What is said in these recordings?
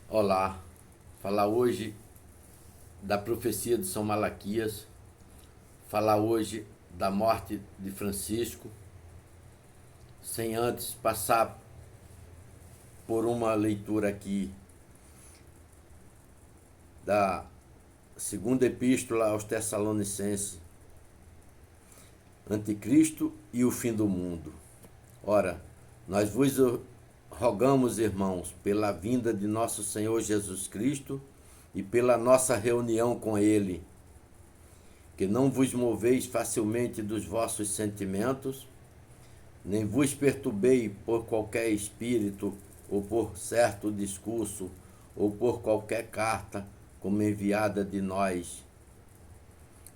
Olá, falar hoje da profecia de São Malaquias, falar hoje da morte de Francisco, sem antes passar por uma leitura aqui da segunda epístola aos Tessalonicenses, Anticristo e o fim do mundo. Ora, nós vos rogamos, irmãos, pela vinda de nosso Senhor Jesus Cristo e pela nossa reunião com Ele, que não vos moveis facilmente dos vossos sentimentos, nem vos perturbeis por qualquer espírito, ou por certo discurso, ou por qualquer carta, como enviada de nós,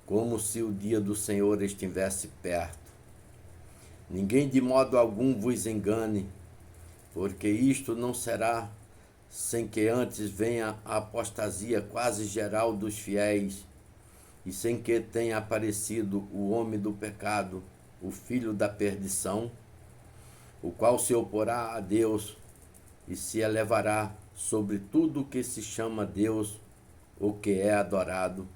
como se o dia do Senhor estivesse perto. Ninguém de modo algum vos engane, porque isto não será sem que antes venha a apostasia quase geral dos fiéis, e sem que tenha aparecido o homem do pecado, o filho da perdição, o qual se oporá a Deus e se elevará sobre tudo o que se chama Deus ou que é adorado,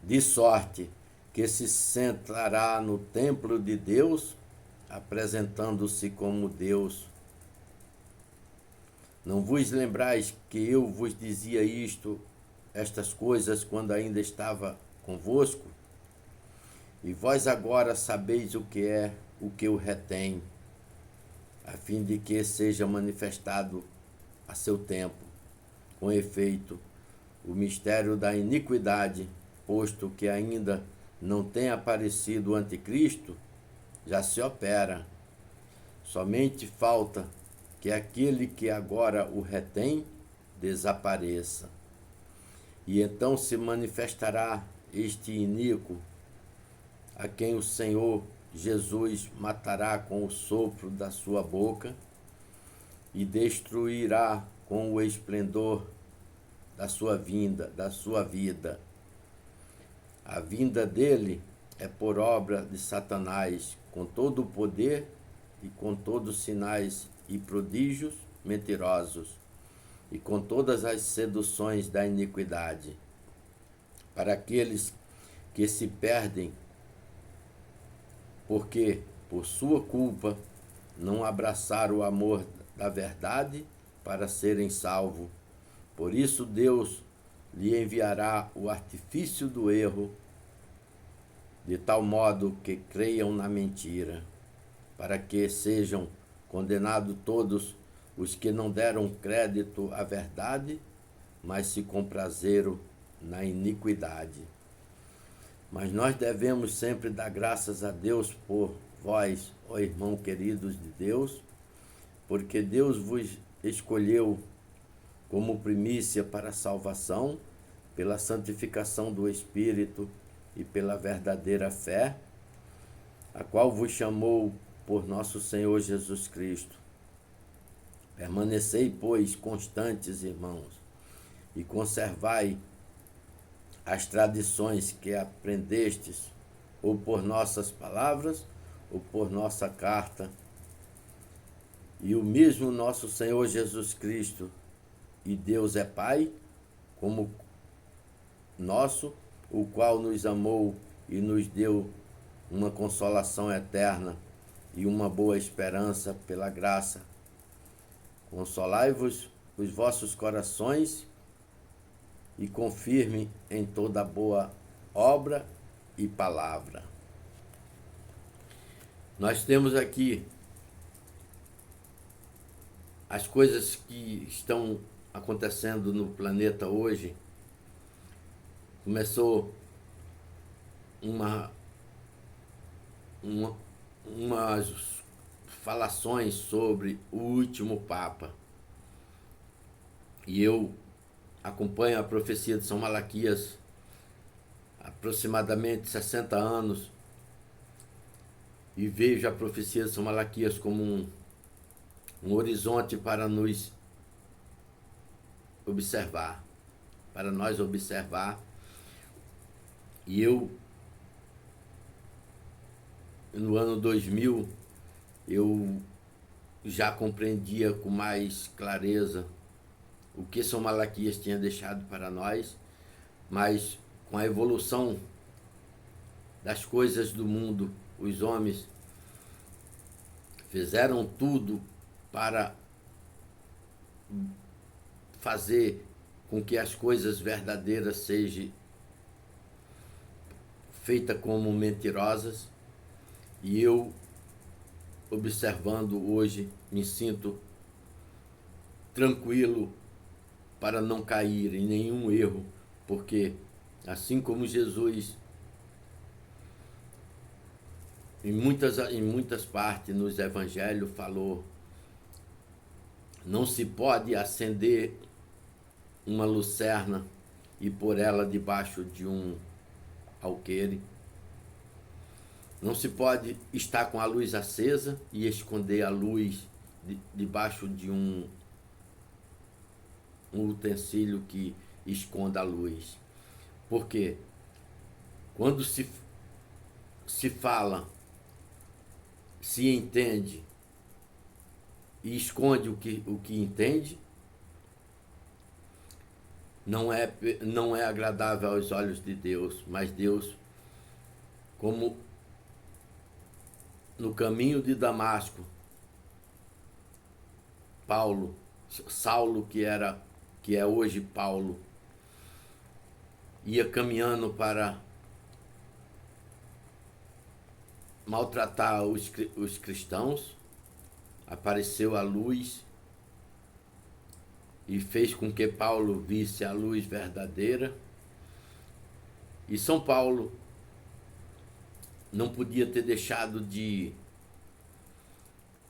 de sorte que se sentará no templo de Deus, apresentando-se como Deus. Não vos lembrais que eu vos dizia estas coisas, quando ainda estava convosco? E vós agora sabeis o que o retém, a fim de que seja manifestado a seu tempo. Com efeito, o mistério da iniquidade, posto que ainda não tem aparecido o anticristo, já se opera. Somente falta que aquele que agora o retém desapareça. E então se manifestará este iníquo, a quem o Senhor Jesus matará com o sopro da sua boca e destruirá com o esplendor da sua vida. A vinda dele é por obra de Satanás, com todo o poder e com todos os sinais e prodígios mentirosos, e com todas as seduções da iniquidade, para aqueles que se perdem, porque, por sua culpa, não abraçaram o amor da verdade para serem salvos. Por isso Deus lhe enviará o artifício do erro, de tal modo que creiam na mentira, para que sejam condenados todos os que não deram crédito à verdade, mas se comprazeram na iniquidade. Mas nós devemos sempre dar graças a Deus por vós, ó irmão queridos de Deus, porque Deus vos escolheu como primícia para a salvação, pela santificação do Espírito e pela verdadeira fé, a qual vos chamou por nosso Senhor Jesus Cristo. Permanecei, pois, constantes, irmãos, e conservai as tradições que aprendestes, ou por nossas palavras, ou por nossa carta. E o mesmo nosso Senhor Jesus Cristo e Deus é Pai, como nosso, o qual nos amou e nos deu uma consolação eterna e uma boa esperança pela graça. Consolai-vos os vossos corações e confirme em toda boa obra e palavra. Nós temos aqui as coisas que estão acontecendo no planeta hoje. Começou umas falações sobre o último Papa. E eu acompanho a profecia de São Malaquias há aproximadamente 60 anos e vejo a profecia de São Malaquias como um horizonte para nos observar, para nós observar. E eu, no ano 2000, eu já compreendia com mais clareza o que São Malaquias tinha deixado para nós, mas com a evolução das coisas do mundo, os homens fizeram tudo para fazer com que as coisas verdadeiras sejam feitas como mentirosas, e eu, observando hoje, me sinto tranquilo para não cair em nenhum erro, porque assim como Jesus, em muitas partes nos evangelhos, falou: não se pode acender uma lucerna e pôr ela debaixo de um alqueire. Não se pode estar com a luz acesa e esconder a luz debaixo de um utensílio que esconda a luz. Porque quando se fala, se entende e esconde o que entende, não é agradável aos olhos de Deus. Mas Deus, como no caminho de Damasco, Saulo, que é hoje Paulo, ia caminhando para maltratar os cristãos, apareceu a luz e fez com que Paulo visse a luz verdadeira. E São Paulo não podia ter deixado de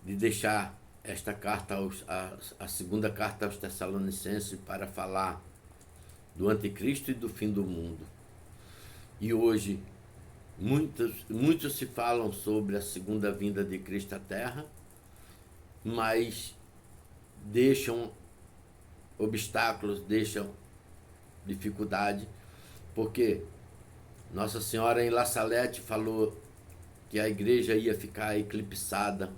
deixar esta carta, a segunda carta aos Tessalonicenses, para falar do anticristo e do fim do mundo. E hoje muitos se falam sobre a segunda vinda de Cristo à Terra, mas deixam obstáculos, deixam dificuldade, porque Nossa Senhora em La Salette falou que a igreja ia ficar eclipsada.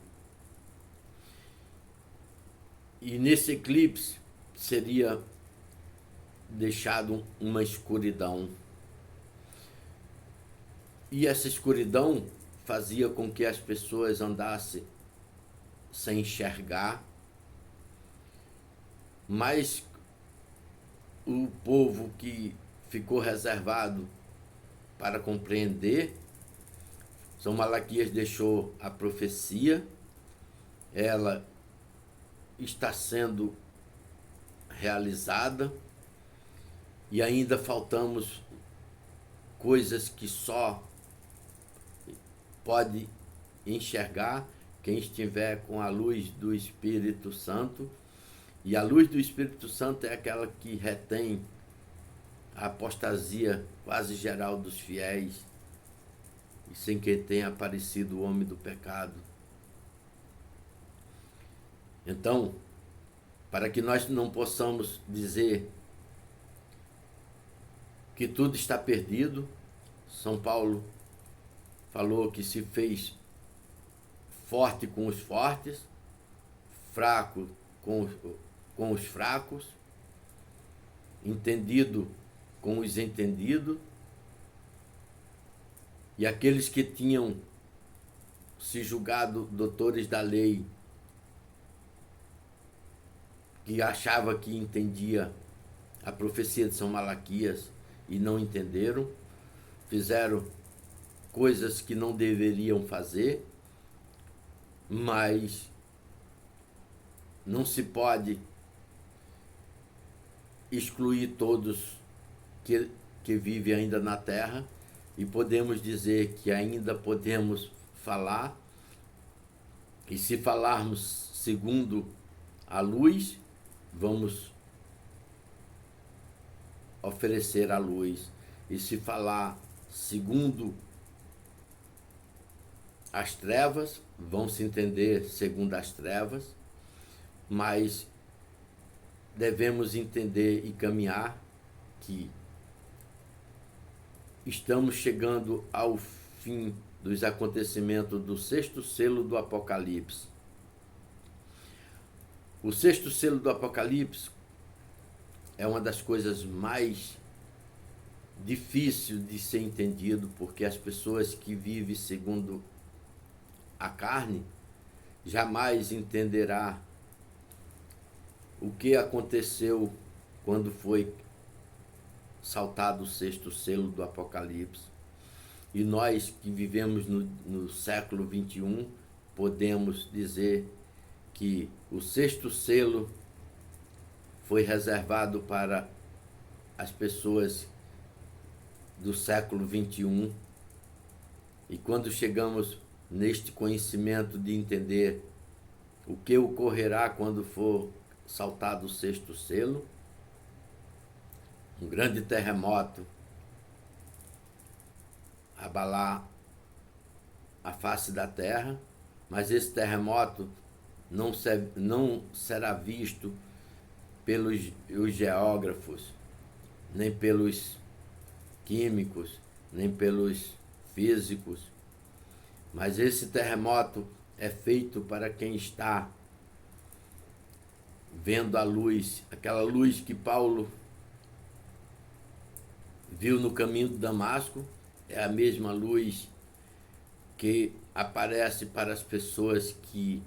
E nesse eclipse seria deixado uma escuridão. E essa escuridão fazia com que as pessoas andassem sem enxergar, mas o povo que ficou reservado para compreender, São Malaquias deixou a profecia, ela está sendo realizada, e ainda faltamos coisas que só pode enxergar quem estiver com a luz do Espírito Santo. E a luz do Espírito Santo é aquela que retém a apostasia quase geral dos fiéis, e sem que tenha aparecido o homem do pecado. Então, para que nós não possamos dizer que tudo está perdido, São Paulo falou que se fez forte com os fortes, fraco com os fracos, entendido com os entendidos, e aqueles que tinham se julgado doutores da lei, que achava que entendia a profecia de São Malaquias e não entenderam, fizeram coisas que não deveriam fazer, mas não se pode excluir todos que vivem ainda na Terra, e podemos dizer que ainda podemos falar, e se falarmos segundo a luz, vamos oferecer a luz, e se falar segundo as trevas, vão se entender segundo as trevas, mas devemos entender e caminhar que estamos chegando ao fim dos acontecimentos do sexto selo do Apocalipse. O sexto selo do Apocalipse é uma das coisas mais difíceis de ser entendido, porque as pessoas que vivem segundo a carne jamais entenderá o que aconteceu quando foi saltado o sexto selo do Apocalipse. E nós que vivemos no século 21 podemos dizer que o sexto selo foi reservado para as pessoas do século 21. E quando chegamos neste conhecimento de entender o que ocorrerá quando for saltado o sexto selo, um grande terremoto abalar a face da terra, mas esse terremoto não será visto pelos geógrafos, nem pelos químicos, nem pelos físicos, mas esse terremoto é feito para quem está vendo a luz, aquela luz que Paulo viu no caminho de Damasco, é a mesma luz que aparece para as pessoas que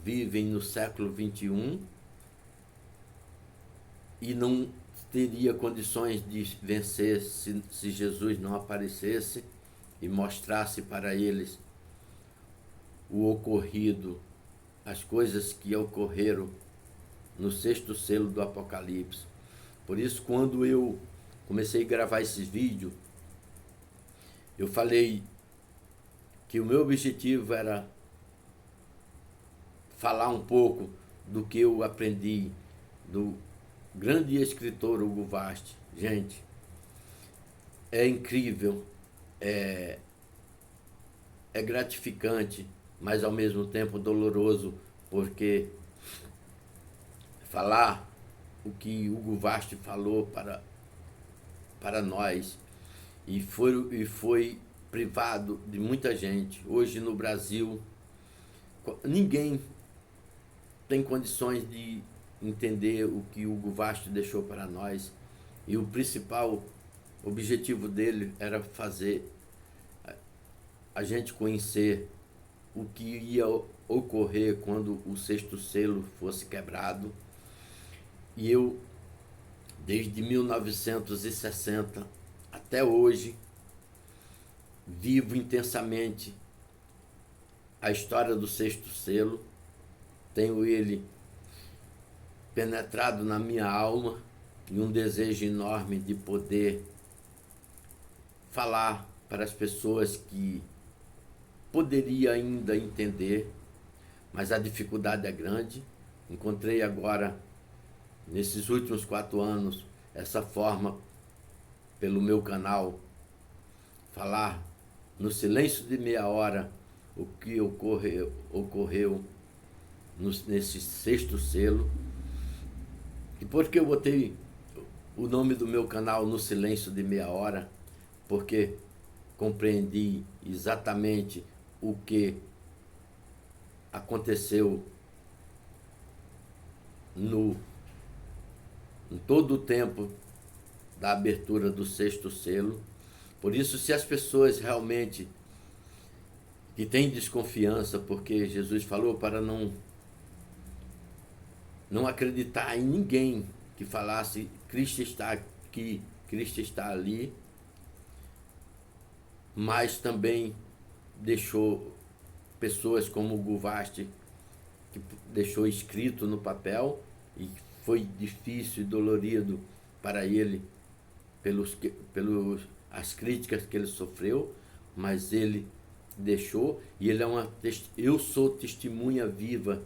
vivem no século 21 e não teria condições de vencer se Jesus não aparecesse e mostrasse para eles o ocorrido, as coisas que ocorreram no sexto selo do Apocalipse. Por isso, quando eu comecei a gravar esses vídeos, eu falei que o meu objetivo era falar um pouco do que eu aprendi do grande escritor Hugo Vast. Gente, é incrível, é gratificante, mas ao mesmo tempo doloroso, porque falar o que Hugo Vast falou para nós e foi privado de muita gente. Hoje no Brasil, ninguém tem condições de entender o que Hugo Vast deixou para nós, e o principal objetivo dele era fazer a gente conhecer o que ia ocorrer quando o sexto selo fosse quebrado. E eu, desde 1960 até hoje, vivo intensamente a história do sexto selo. Tenho ele penetrado na minha alma e um desejo enorme de poder falar para as pessoas que poderia ainda entender, mas a dificuldade é grande. Encontrei agora, nesses últimos 4 anos, essa forma, pelo meu canal, falar no silêncio de meia hora o que ocorreu nesse sexto selo. E por que eu botei o nome do meu canal No Silêncio de Meia Hora? Porque compreendi exatamente o que aconteceu em todo o tempo da abertura do sexto selo. Por isso, se as pessoas realmente que têm desconfiança, porque Jesus falou para não acreditar em ninguém que falasse Cristo está aqui, Cristo está ali, mas também deixou pessoas como o Guvast, que deixou escrito no papel, e foi difícil e dolorido para ele pelos as críticas que ele sofreu, mas ele deixou, e ele eu sou testemunha viva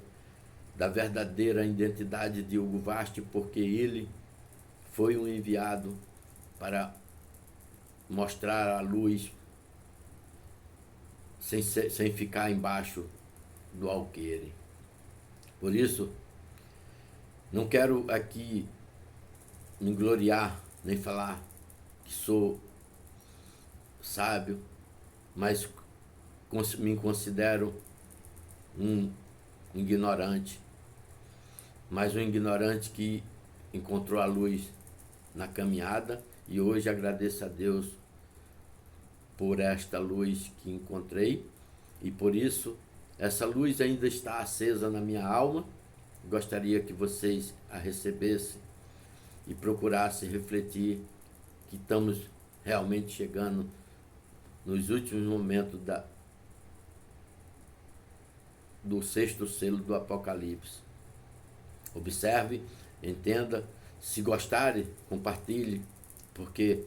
da verdadeira identidade de Hugo Vast, porque ele foi um enviado para mostrar a luz sem ficar embaixo do alqueire. Por isso, não quero aqui me gloriar, nem falar que sou sábio, mas me considero um ignorante, mas um ignorante que encontrou a luz na caminhada, e hoje agradeço a Deus por esta luz que encontrei, e por isso essa luz ainda está acesa na minha alma. Gostaria que vocês a recebessem e procurassem refletir que estamos realmente chegando nos últimos momentos do 6º selo do Apocalipse. Observe, entenda, se gostarem, compartilhe, porque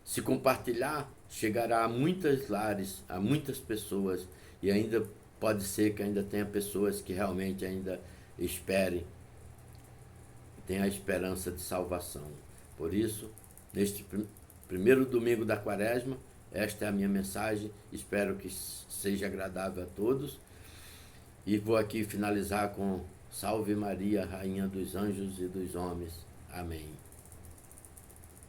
se compartilhar, chegará a muitos lares, a muitas pessoas, e ainda pode ser que ainda tenha pessoas que realmente ainda esperem, tenham a esperança de salvação. Por isso, neste primeiro domingo da Quaresma, esta é a minha mensagem, espero que seja agradável a todos, e vou aqui finalizar com Salve Maria, Rainha dos Anjos e dos Homens. Amém.